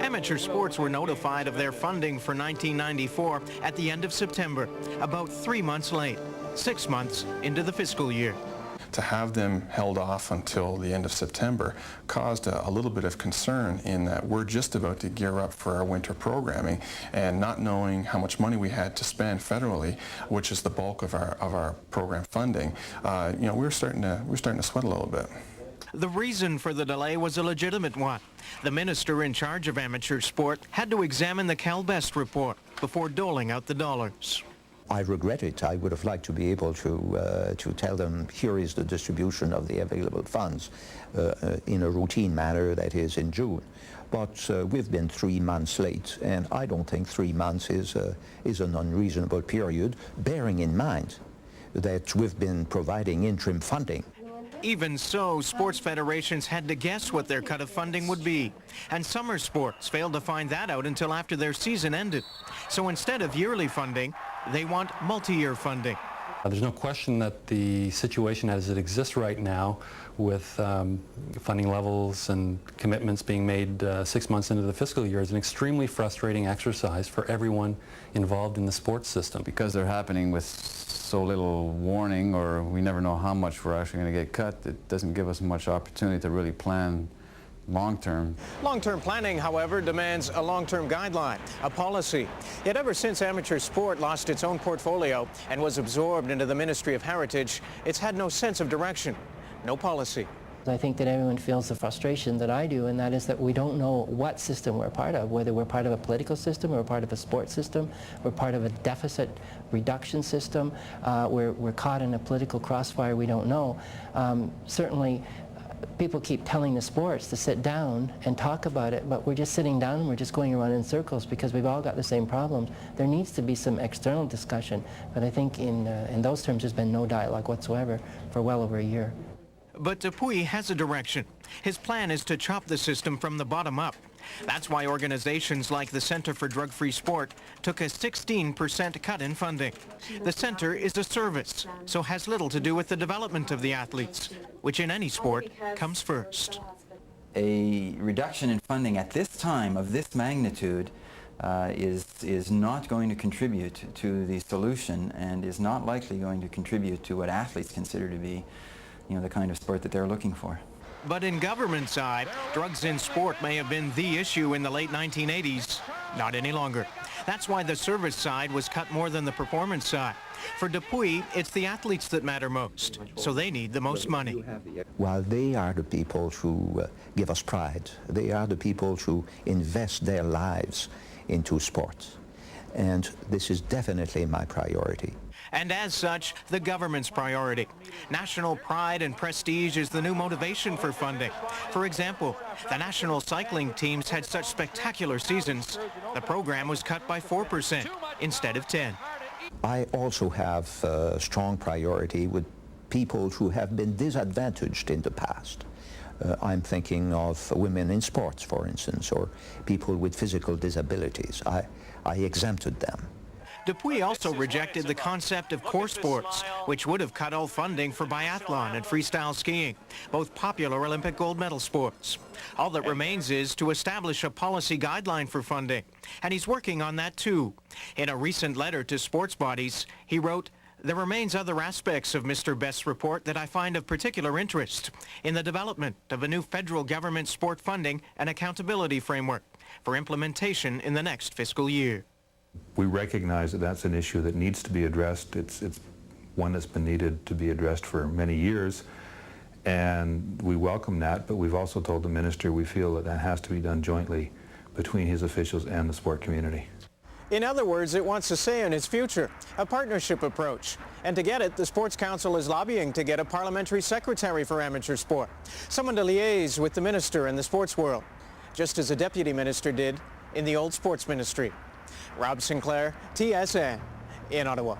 Amateur sports were notified of their funding for 1994 at the end of September, about 3 months late, 6 months into the fiscal year. To have them held off until the end of September caused a little bit of concern in that we're just about to gear up for our winter programming, and not knowing how much money we had to spend federally, which is the bulk of our program funding, we were starting to sweat a little bit. The reason for the delay was a legitimate one. The minister in charge of amateur sport had to examine the CalBest report before doling out the dollars. I regret it. I would have liked to be able to tell them, here is the distribution of the available funds in a routine manner, that is in June. But we've been 3 months late, and I don't think 3 months is an unreasonable period, bearing in mind that we've been providing interim funding. Even so, sports federations had to guess what their cut of funding would be. And summer sports failed to find that out until after their season ended. So instead of yearly funding, they want multi-year funding. There's no question that the situation as it exists right now, with funding levels and commitments being made 6 months into the fiscal year, is an extremely frustrating exercise for everyone involved in the sports system. Because they're happening with so little warning, or we never know how much we're actually going to get cut, it doesn't give us much opportunity to really plan long-term. Long-term planning, however, demands a long-term guideline, a policy. Yet ever since amateur sport lost its own portfolio and was absorbed into the Ministry of Heritage, it's had no sense of direction, no policy. I think that everyone feels the frustration that I do, and that is that we don't know what system we're part of, whether we're part of a political system or part of a sports system, we're part of a deficit reduction system, we're caught in a political crossfire we don't know. Certainly, people keep telling the sports to sit down and talk about it, but we're just sitting down and we're just going around in circles because we've all got the same problems. There needs to be some external discussion, but I think in those terms there's been no dialogue whatsoever for well over a year. But Dupuy has a direction. His plan is to chop the system from the bottom up. That's why organizations like the Center for Drug-Free Sport took a 16% cut in funding. The center is a service, so has little to do with the development of the athletes, which in any sport comes first. A reduction in funding at this time of this magnitude is not going to contribute to the solution, and is not likely going to contribute to what athletes consider to be, the kind of sport that they're looking for. But in government side, drugs in sport may have been the issue in the late 1980s. Not any longer. That's why the service side was cut more than the performance side. For Dupuy, it's the athletes that matter most, so they need the most money. While they are the people who give us pride, they are the people who invest their lives into sports. And this is definitely my priority. And as such, the government's priority. National pride and prestige is the new motivation for funding. For example, the national cycling teams had such spectacular seasons, the program was cut by 4% instead of 10%. I also have a strong priority with people who have been disadvantaged in the past. I'm thinking of women in sports, for instance, or people with physical disabilities. I exempted them. Dupuy also rejected the concept of core sports, which would have cut all funding for biathlon and freestyle skiing, both popular Olympic gold medal sports. All that remains is to establish a policy guideline for funding, and he's working on that too. In a recent letter to sports bodies, he wrote, "There remains other aspects of Mr. Best's report that I find of particular interest in the development of a new federal government sport funding and accountability framework for implementation in the next fiscal year." We recognize that that's an issue that needs to be addressed. It's one that's been needed to be addressed for many years, and we welcome that, but we've also told the minister we feel that that has to be done jointly between his officials and the sport community. In other words, it wants a say in its future, a partnership approach. And to get it, the Sports Council is lobbying to get a parliamentary secretary for amateur sport, someone to liaise with the minister and the sports world, just as a deputy minister did in the old sports ministry. Rob Sinclair, TSN, in Ottawa.